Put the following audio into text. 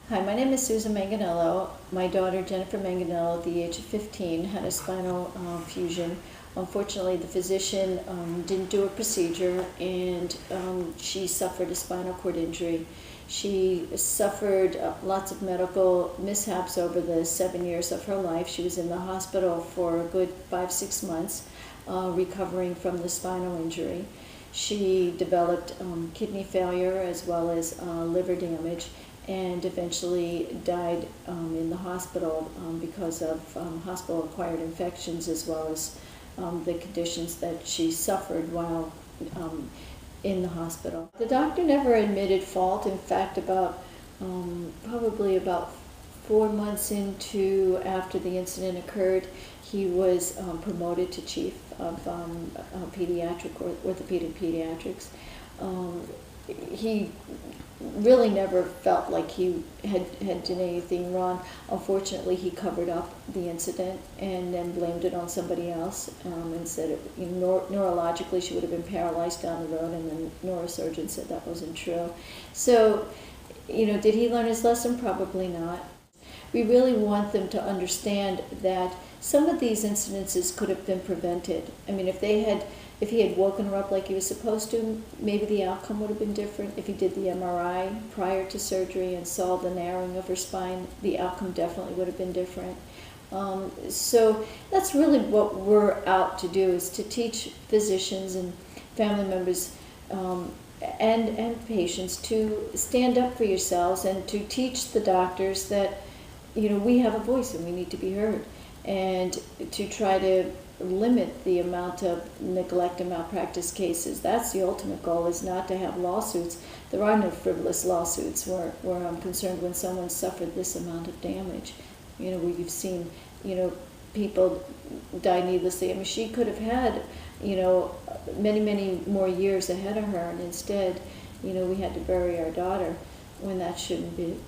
Hi, my name is Susan Manganello. My daughter Jennifer Manganello, at the age of 15, had a spinal fusion. Unfortunately, the physician didn't do a procedure, and she suffered a spinal cord injury. She suffered lots of medical mishaps over the 7 years of her life. She was in the hospital for a good 5-6 months, recovering from the spinal injury. She developed kidney failure as well as liver damage, and eventually died in the hospital because of hospital-acquired infections, as well as the conditions that she suffered while in the hospital. The doctor never admitted fault. In fact, probably about 4 months after the incident occurred, he was promoted to chief of orthopedic pediatrics. He really never felt like he had done anything wrong. Unfortunately, he covered up the incident and then blamed it on somebody else, and said neurologically she would have been paralyzed down the road, and the neurosurgeon said that wasn't true. So, did he learn his lesson? Probably not. We really want them to understand that some of these incidences could have been prevented. I mean, if he had woken her up like he was supposed to, maybe the outcome would have been different. If he did the MRI prior to surgery and saw the narrowing of her spine, the outcome definitely would have been different. So that's really what we're out to do, is to teach physicians and family members and patients to stand up for yourselves, and to teach the doctors that we have a voice and we need to be heard, and to try to limit the amount of neglect and malpractice cases. That's the ultimate goal, is not to have lawsuits. There are no frivolous lawsuits where I'm concerned when someone suffered this amount of damage. Where you've seen, people die needlessly. I mean, she could have had, many, many more years ahead of her, and instead, we had to bury our daughter when that shouldn't be.